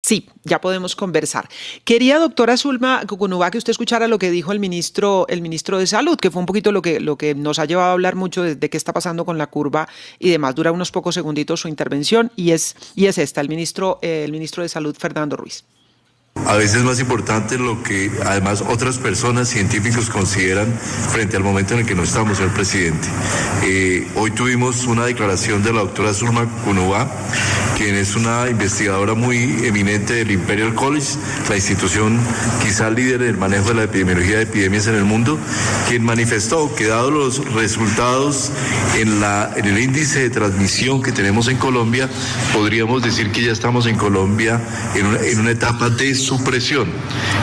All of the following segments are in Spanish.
Sí, ya podemos conversar. Quería, doctora Zulma Cucunubá, que usted escuchara lo que dijo el ministro de Salud, que fue un poquito lo que nos ha llevado a hablar mucho de qué está pasando con la curva y demás. Dura unos pocos segunditos su intervención y es esta, el ministro de Salud, Fernando Ruiz. A veces más importante lo que además otras personas, científicos, consideran frente al momento en el que no estamos, señor presidente. Hoy tuvimos una declaración de la doctora Zulma Cucunubá, quien es una investigadora muy eminente del Imperial College, la institución quizá líder en el manejo de la epidemiología de epidemias en el mundo, quien manifestó que dado los resultados en el índice de transmisión que tenemos en Colombia, podríamos decir que ya estamos en Colombia en una etapa de supresión.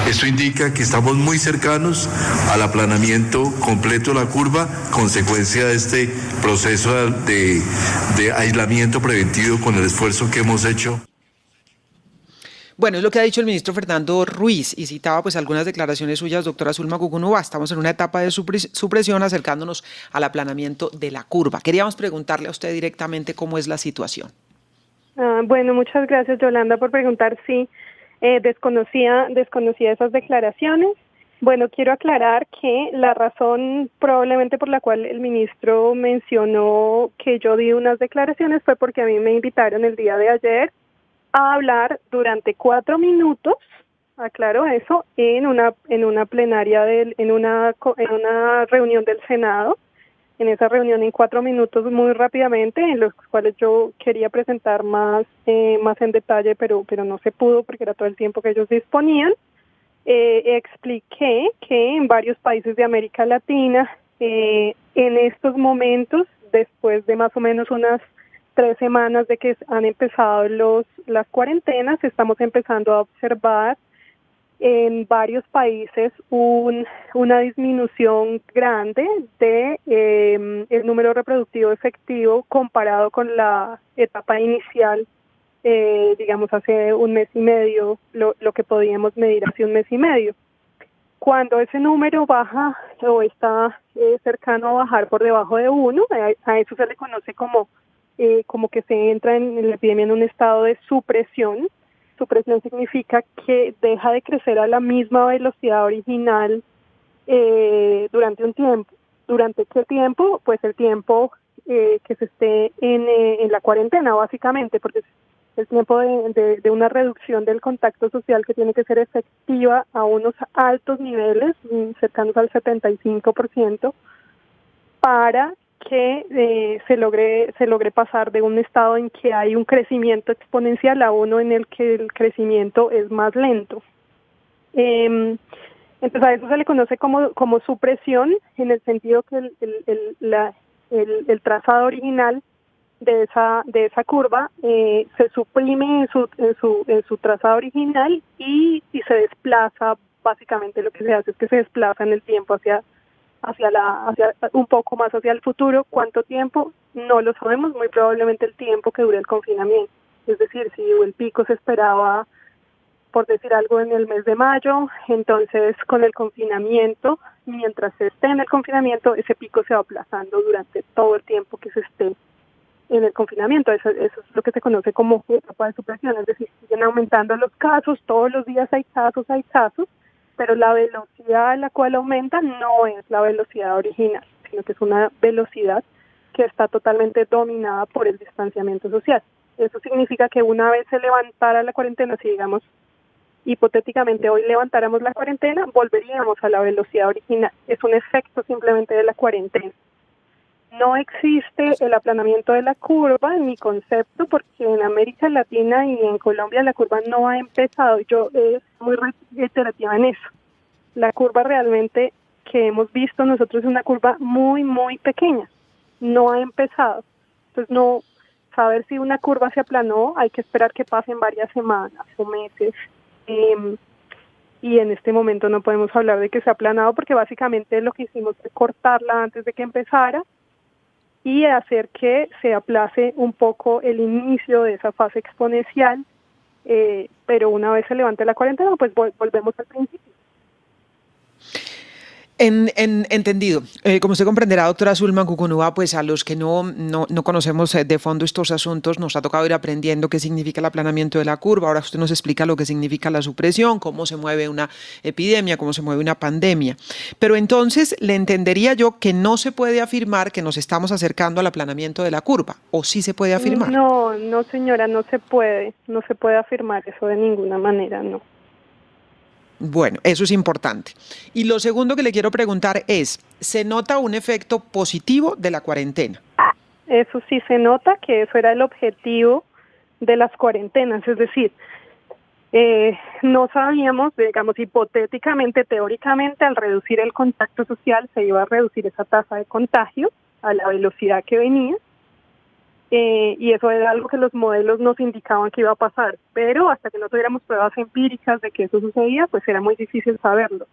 Esto indica que estamos muy cercanos al aplanamiento completo de la curva, consecuencia de este proceso de aislamiento preventivo con el esfuerzo que hemos hecho. Bueno, es lo que ha dicho el ministro Fernando Ruiz y citaba pues algunas declaraciones suyas, doctora Zulma Cucunubá. Estamos en una etapa de supresión acercándonos al aplanamiento de la curva. Queríamos preguntarle a usted directamente cómo es la situación. Bueno, muchas gracias, Yolanda, por preguntar. Sí, desconocía esas declaraciones. Bueno, quiero aclarar que la razón probablemente por la cual el ministro mencionó que yo di unas declaraciones fue porque a mí me invitaron el día de ayer a hablar durante 4 minutos, aclaro eso, en una plenaria en una reunión del Senado. En esa reunión en 4 minutos, muy rápidamente, en los cuales yo quería presentar más en detalle, pero no se pudo porque era todo el tiempo que ellos disponían. Expliqué que en varios países de América Latina, en estos momentos, después de más o menos unas 3 semanas de que han empezado las cuarentenas, estamos empezando a observar en varios países una disminución grande de el número reproductivo efectivo comparado con la etapa inicial, digamos hace un mes y medio, lo que podíamos medir hace un mes y medio. Cuando ese número baja o está cercano a bajar por debajo de 1, a eso se le conoce como que se entra en la epidemia en un estado de supresión. Supresión significa que deja de crecer a la misma velocidad original durante un tiempo. ¿Durante qué tiempo? Pues el tiempo que se esté en la cuarentena, básicamente, porque es el tiempo de una reducción del contacto social que tiene que ser efectiva a unos altos niveles, cercanos al 75%, para que se logre pasar de un estado en que hay un crecimiento exponencial a uno en el que el crecimiento es más lento. Entonces a eso se le conoce como supresión, en el sentido que el trazado original de esa curva se suprime en su trazado original y se desplaza. Básicamente lo que se hace es que se desplaza en el tiempo hacia un poco más hacia el futuro. ¿Cuánto tiempo? No lo sabemos, muy probablemente el tiempo que dure el confinamiento. Es decir, si el pico se esperaba, por decir algo, en el mes de mayo, entonces con el confinamiento, mientras se esté en el confinamiento, ese pico se va aplazando durante todo el tiempo que se esté en el confinamiento. Eso es lo que se conoce como etapa de supresión, es decir, siguen aumentando los casos, todos los días hay casos, pero la velocidad a la cual aumenta no es la velocidad original, sino que es una velocidad que está totalmente dominada por el distanciamiento social. Eso significa que una vez se levantara la cuarentena, si digamos, hipotéticamente hoy levantáramos la cuarentena, volveríamos a la velocidad original. Es un efecto simplemente de la cuarentena. No existe el aplanamiento de la curva en mi concepto, porque en América Latina y en Colombia la curva no ha empezado. Yo es muy reiterativa en eso. La curva realmente que hemos visto nosotros es una curva muy, muy pequeña. No ha empezado. Entonces, no saber si una curva se aplanó, hay que esperar que pasen varias semanas o meses. Y en este momento no podemos hablar de que se ha aplanado, porque básicamente lo que hicimos fue cortarla antes de que empezara y hacer que se aplace un poco el inicio de esa fase exponencial, pero una vez se levante la cuarentena, pues volvemos al principio. Entendido. Como usted comprenderá, doctora Zulma Cucunúa, pues a los que no conocemos de fondo estos asuntos, nos ha tocado ir aprendiendo qué significa el aplanamiento de la curva. Ahora usted nos explica lo que significa la supresión, cómo se mueve una epidemia, cómo se mueve una pandemia. Pero entonces le entendería yo que no se puede afirmar que nos estamos acercando al aplanamiento de la curva, ¿o sí se puede afirmar? No, señora, no se puede afirmar eso de ninguna manera, no. Bueno, eso es importante. Y lo segundo que le quiero preguntar es, ¿se nota un efecto positivo de la cuarentena? Eso sí se nota, que eso era el objetivo de las cuarentenas, es decir, no sabíamos, digamos, hipotéticamente, teóricamente, al reducir el contacto social se iba a reducir esa tasa de contagio a la velocidad que venía. Y eso era algo que los modelos nos indicaban que iba a pasar, pero hasta que no tuviéramos pruebas empíricas de que eso sucedía, pues era muy difícil saberlo.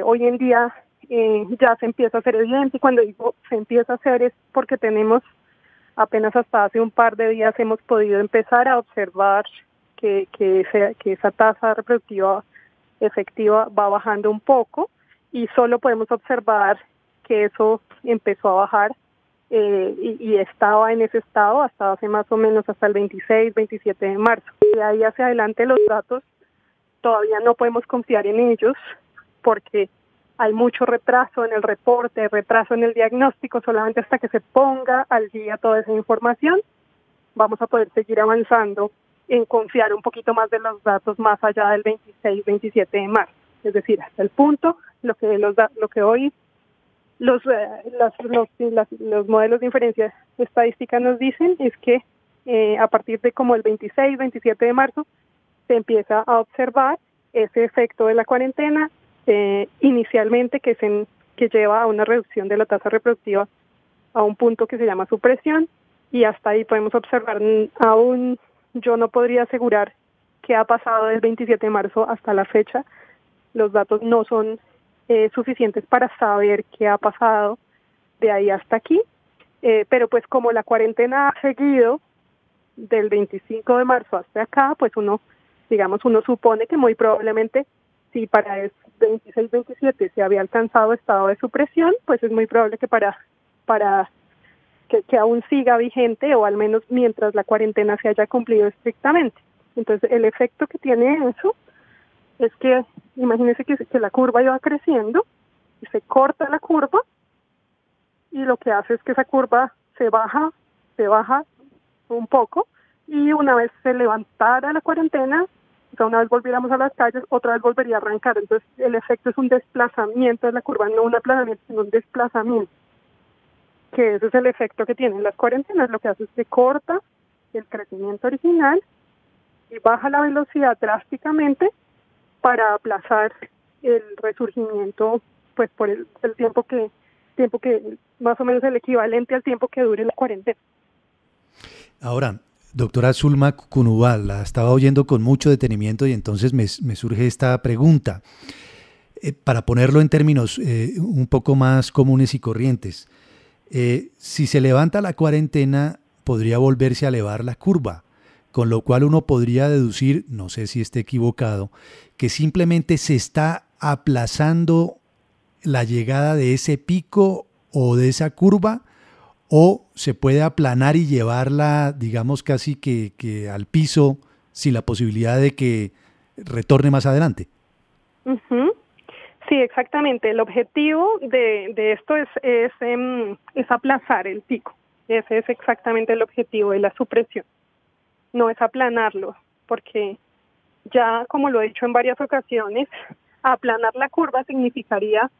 Hoy en día ya se empieza a hacer evidente, y cuando digo se empieza a hacer es porque tenemos, apenas hasta hace un par de días hemos podido empezar a observar que esa tasa reproductiva efectiva va bajando un poco, y solo podemos observar que eso empezó a bajar y estaba en ese estado hasta hace más o menos hasta el 26, 27 de marzo. De ahí hacia adelante los datos todavía no podemos confiar en ellos porque hay mucho retraso en el reporte, retraso en el diagnóstico. Solamente hasta que se ponga al día toda esa información vamos a poder seguir avanzando en confiar un poquito más de los datos más allá del 26, 27 de marzo. Es decir, hasta el punto, lo que hoy los modelos de inferencia estadística nos dicen es que a partir de como el 26, 27 de marzo se empieza a observar ese efecto de la cuarentena inicialmente que lleva a una reducción de la tasa reproductiva a un punto que se llama supresión, y hasta ahí podemos observar. Aún yo no podría asegurar qué ha pasado del 27 de marzo hasta la fecha. Los datos no son suficientes para saber qué ha pasado de ahí hasta aquí, pero pues como la cuarentena ha seguido del 25 de marzo hasta acá, pues uno supone que muy probablemente si para el 26-27 se había alcanzado estado de supresión, pues es muy probable que que aún siga vigente, o al menos mientras la cuarentena se haya cumplido estrictamente. Entonces el efecto que tiene eso es que imagínense que la curva iba creciendo y se corta la curva, y lo que hace es que esa curva se baja un poco, y una vez se levantara la cuarentena, o sea, una vez volviéramos a las calles, otra vez volvería a arrancar. Entonces el efecto es un desplazamiento de la curva, no un aplanamiento, sino un desplazamiento, que ese es el efecto que tienen las cuarentenas. Lo que hace es que corta el crecimiento original y baja la velocidad drásticamente para aplazar el resurgimiento, pues por el tiempo que más o menos el equivalente al tiempo que dure la cuarentena. Ahora, doctora Zulma Cucunúa, la estaba oyendo con mucho detenimiento y entonces me surge esta pregunta, para ponerlo en términos un poco más comunes y corrientes. Si se levanta la cuarentena, podría volverse a elevar la curva, con lo cual uno podría deducir, no sé si esté equivocado, que simplemente se está aplazando la llegada de ese pico o de esa curva, o se puede aplanar y llevarla, digamos, casi que al piso, sin la posibilidad de que retorne más adelante. Uh-huh. Sí, exactamente. El objetivo de esto es aplazar el pico. Ese es exactamente el objetivo de la supresión. No es aplanarlo, porque ya, como lo he dicho en varias ocasiones, aplanar la curva significaría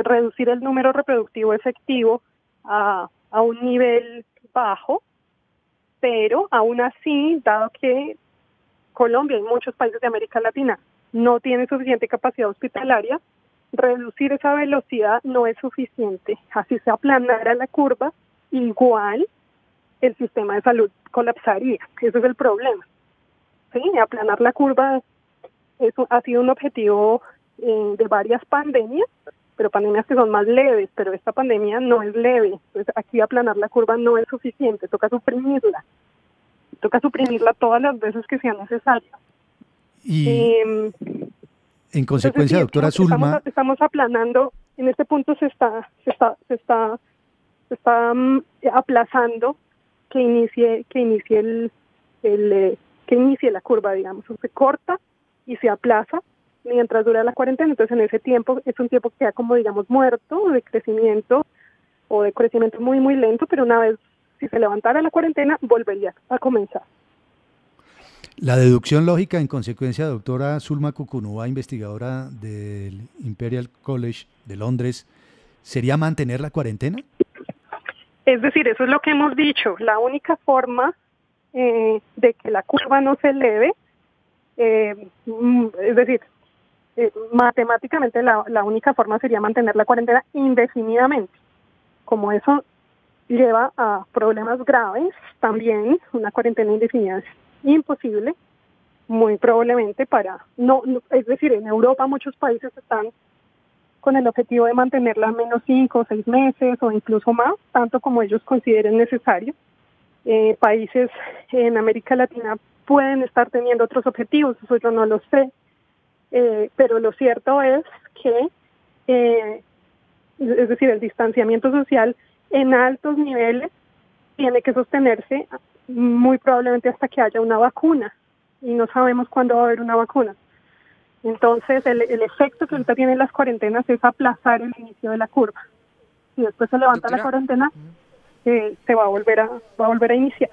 reducir el número reproductivo efectivo a un nivel bajo, pero aún así, dado que Colombia y muchos países de América Latina no tienen suficiente capacidad hospitalaria, reducir esa velocidad no es suficiente. Así se aplanara la curva, igual el sistema de salud colapsaría. Ese es el problema. Sí, aplanar la curva ha sido un objetivo de varias pandemias, pero pandemias que son más leves, pero esta pandemia no es leve. Entonces aquí aplanar la curva no es suficiente, toca suprimirla todas las veces que sea necesario. En consecuencia, entonces, doctora Zulma... estamos aplanando, en este punto se está aplazando que inicie que inicie la curva, digamos, se corta y se aplaza mientras dura la cuarentena. Entonces, en ese tiempo es un tiempo que queda como, digamos, muerto de crecimiento o de crecimiento muy, muy lento, pero una vez, si se levantara la cuarentena, volvería a comenzar. La deducción lógica, en consecuencia, doctora Zulma Cucunúa, investigadora del Imperial College de Londres, ¿sería mantener la cuarentena? Es decir, eso es lo que hemos dicho. La única forma de que la curva no se eleve, es decir, matemáticamente la única forma sería mantener la cuarentena indefinidamente. Como eso lleva a problemas graves, también una cuarentena indefinida es imposible, muy probablemente es decir, en Europa muchos países están con el objetivo de mantenerla a menos 5 o 6 meses o incluso más, tanto como ellos consideren necesario. Países en América Latina pueden estar teniendo otros objetivos, eso yo no lo sé, pero lo cierto es que, es decir, el distanciamiento social en altos niveles tiene que sostenerse muy probablemente hasta que haya una vacuna, y no sabemos cuándo va a haber una vacuna. Entonces, el efecto que ahorita tienen las cuarentenas es aplazar el inicio de la curva. Si después se levanta la cuarentena, se va a volver a iniciar.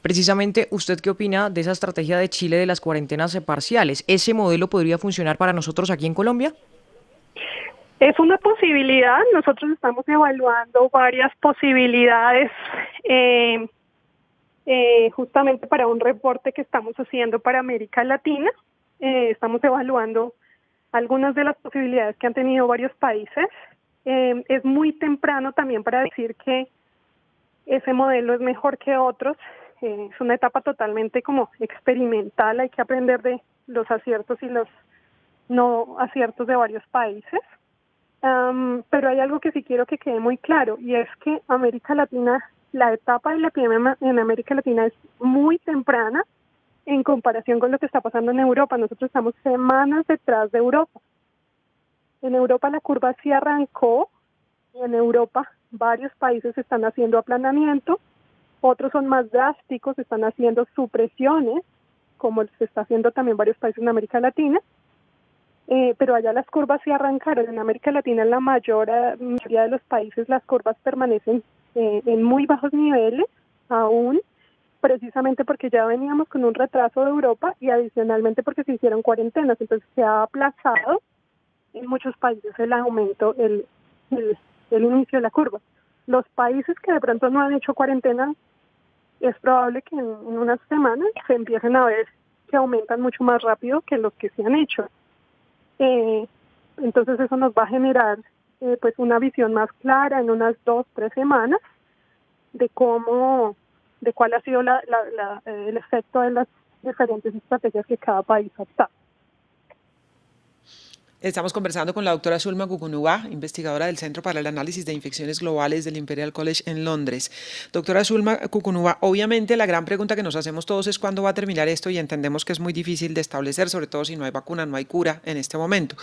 Precisamente, ¿usted qué opina de esa estrategia de Chile de las cuarentenas parciales? ¿Ese modelo podría funcionar para nosotros aquí en Colombia? Es una posibilidad. Nosotros estamos evaluando varias posibilidades justamente para un reporte que estamos haciendo para América Latina. Estamos evaluando algunas de las posibilidades que han tenido varios países. Es muy temprano también para decir que ese modelo es mejor que otros. Es una etapa totalmente como experimental, hay que aprender de los aciertos y los no aciertos de varios países. Pero hay algo que sí quiero que quede muy claro, y es que América Latina, la etapa de la epidemia en América Latina es muy temprana en comparación con lo que está pasando en Europa. Nosotros estamos semanas detrás de Europa. En Europa la curva sí arrancó, y en Europa varios países están haciendo aplanamiento, otros son más drásticos, están haciendo supresiones, como se está haciendo también en varios países en América Latina, pero allá las curvas sí arrancaron. En América Latina, en la mayoría de los países, las curvas permanecen en muy bajos niveles, aún precisamente porque ya veníamos con un retraso de Europa y adicionalmente porque se hicieron cuarentenas, entonces se ha aplazado en muchos países el aumento, el inicio de la curva. Los países que de pronto no han hecho cuarentena, es probable que en unas semanas se empiecen a ver que aumentan mucho más rápido que los que se han hecho. Entonces eso nos va a generar pues una visión más clara en unas 2-3 semanas de cuál ha sido el efecto de las diferentes estrategias que cada país ha optado. Estamos conversando con la doctora Zulma Cucunúa, investigadora del Centro para el Análisis de Infecciones Globales del Imperial College en Londres. Doctora Zulma Cucunúa, obviamente la gran pregunta que nos hacemos todos es cuándo va a terminar esto, y entendemos que es muy difícil de establecer, sobre todo si no hay vacuna, no hay cura en este momento.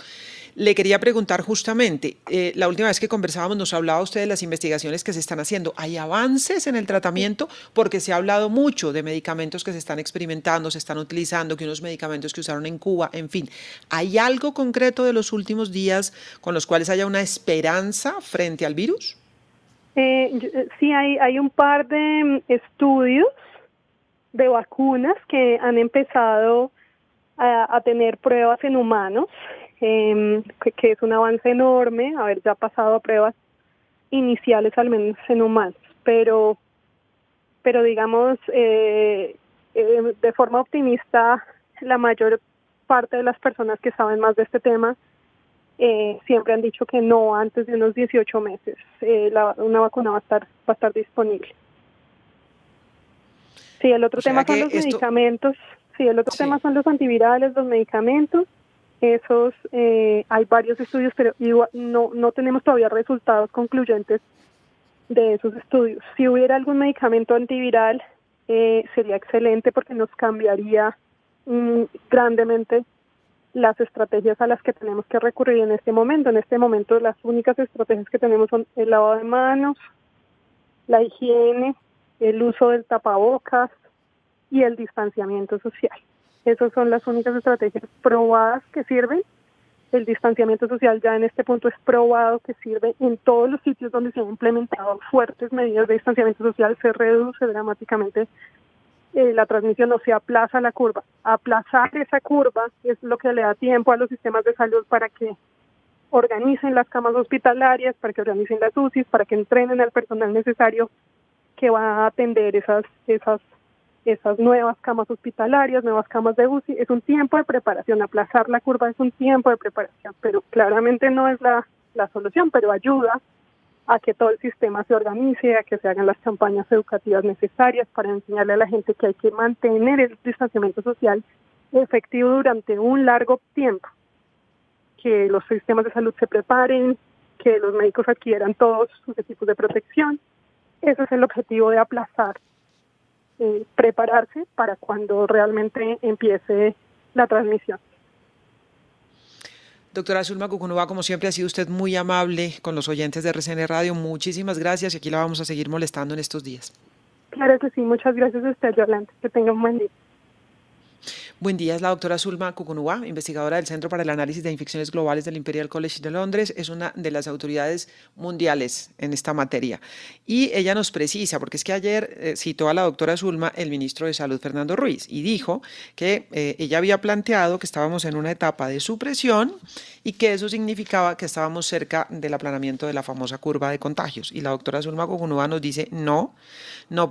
Le quería preguntar justamente, la última vez que conversábamos nos hablaba usted de las investigaciones que se están haciendo. ¿Hay avances en el tratamiento? Porque se ha hablado mucho de medicamentos que se están experimentando, se están utilizando, que unos medicamentos que usaron en Cuba, en fin. ¿Hay algo concreto de los últimos días con los cuales haya una esperanza frente al virus? Sí, hay un par de estudios de vacunas que han empezado a tener pruebas en humanos, que es un avance enorme, haber ya pasado a pruebas iniciales al menos en humanos, pero digamos, de forma optimista, la mayor parte de las personas que saben más de este tema siempre han dicho que no antes de unos 18 meses una vacuna va a estar disponible. Sí, el otro tema son los medicamentos. Sí, el otro tema son los antivirales, los medicamentos. Esos, hay varios estudios, pero no tenemos todavía resultados concluyentes de esos estudios. Si hubiera algún medicamento antiviral, sería excelente porque nos cambiaría grandemente las estrategias a las que tenemos que recurrir en este momento. En este momento las únicas estrategias que tenemos son el lavado de manos, la higiene, el uso del tapabocas y el distanciamiento social. Esas son las únicas estrategias probadas que sirven. El distanciamiento social ya en este punto es probado que sirve en todos los sitios donde se han implementado fuertes medidas de distanciamiento social. Se reduce dramáticamente la transmisión, o se aplaza la curva. Aplazar esa curva es lo que le da tiempo a los sistemas de salud para que organicen las camas hospitalarias, para que organicen las UCIs, para que entrenen al personal necesario que va a atender esas nuevas camas hospitalarias, nuevas camas de UCI. Es un tiempo de preparación. Aplazar la curva es un tiempo de preparación, pero claramente no es la solución, pero ayuda a que todo el sistema se organice, a que se hagan las campañas educativas necesarias para enseñarle a la gente que hay que mantener el distanciamiento social efectivo durante un largo tiempo, que los sistemas de salud se preparen, que los médicos adquieran todos sus equipos de protección. Ese es el objetivo de aplazar, prepararse para cuando realmente empiece la transmisión. Doctora Zulma Cucunúa, como siempre ha sido usted muy amable con los oyentes de RCN Radio. Muchísimas gracias y aquí la vamos a seguir molestando en estos días. Claro que sí, muchas gracias a usted, Yolanda. Que tenga un buen día. Buen día, es la doctora Zulma Cucunúa, investigadora del Centro para el Análisis de Infecciones Globales del Imperial College de Londres. Es una de las autoridades mundiales en esta materia. Y ella nos precisa, porque es que ayer citó a la doctora Zulma el ministro de Salud, Fernando Ruiz, y dijo que ella había planteado que estábamos en una etapa de supresión y que eso significaba que estábamos cerca del aplanamiento de la famosa curva de contagios. Y la doctora Zulma Cucunúa nos dice, no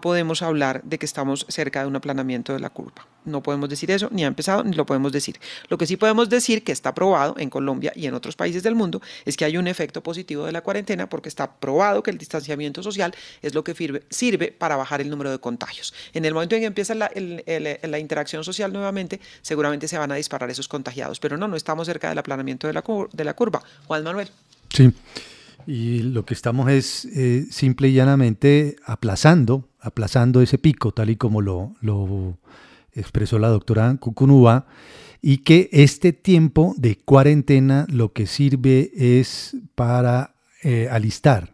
podemos hablar de que estamos cerca de un aplanamiento de la curva. No podemos decir eso, ni ha empezado, ni lo podemos decir. Lo que sí podemos decir, que está probado en Colombia y en otros países del mundo, es que hay un efecto positivo de la cuarentena, porque está probado que el distanciamiento social es lo que sirve para bajar el número de contagios. En el momento en que empieza la interacción social nuevamente, seguramente se van a disparar esos contagiados, pero no estamos cerca del aplanamiento de la curva. Juan Manuel. Sí, y lo que estamos es simple y llanamente aplazando ese pico, tal y como lo expresó la doctora Cucunúa, y que este tiempo de cuarentena lo que sirve es para alistar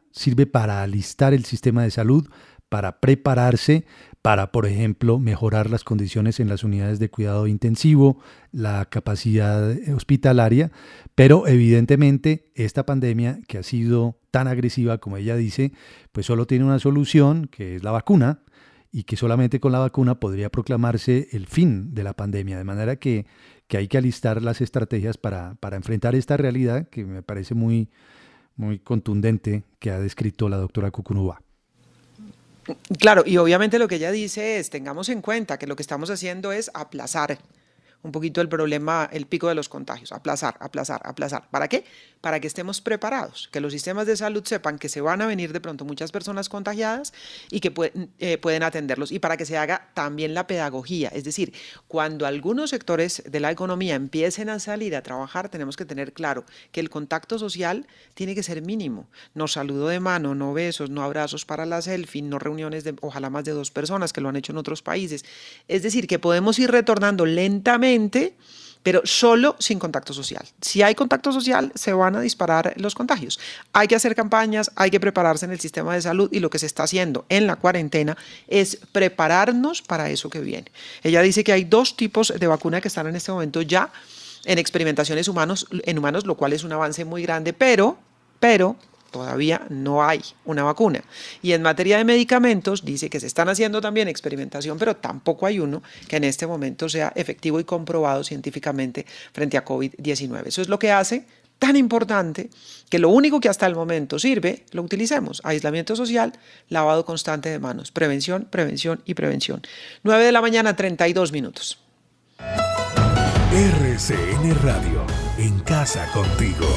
el sistema de salud, para prepararse, para, por ejemplo, mejorar las condiciones en las unidades de cuidado intensivo, la capacidad hospitalaria, pero evidentemente esta pandemia, que ha sido tan agresiva como ella dice, pues solo tiene una solución, que es la vacuna, y que solamente con la vacuna podría proclamarse el fin de la pandemia, de manera que hay que alistar las estrategias para enfrentar esta realidad que me parece muy, muy contundente, que ha descrito la doctora Cucunúa. Claro, y obviamente lo que ella dice es, tengamos en cuenta que lo que estamos haciendo es aplazar un poquito el problema, el pico de los contagios, aplazar. ¿Para qué? Para que estemos preparados, que los sistemas de salud sepan que se van a venir de pronto muchas personas contagiadas y que pueden atenderlos, y para que se haga también la pedagogía. Es decir, cuando algunos sectores de la economía empiecen a salir a trabajar, tenemos que tener claro que el contacto social tiene que ser mínimo. No saludo de mano, no besos, no abrazos para la selfie, no reuniones de ojalá más de 2 personas, que lo han hecho en otros países. Es decir, que podemos ir retornando lentamente, pero solo sin contacto social. Si hay contacto social, se van a disparar los contagios. Hay que hacer campañas, hay que prepararse en el sistema de salud, y lo que se está haciendo en la cuarentena es prepararnos para eso que viene. Ella dice que hay 2 tipos de vacuna que están en este momento ya en experimentaciones en humanos, lo cual es un avance muy grande, pero todavía no hay una vacuna. Y en materia de medicamentos, dice que se están haciendo también experimentación, pero tampoco hay uno que en este momento sea efectivo y comprobado científicamente frente a COVID-19. Eso es lo que hace tan importante que lo único que hasta el momento sirve, lo utilicemos. Aislamiento social, lavado constante de manos, prevención, prevención y prevención. 9 de la mañana, 32 minutos. RCN Radio, en casa contigo.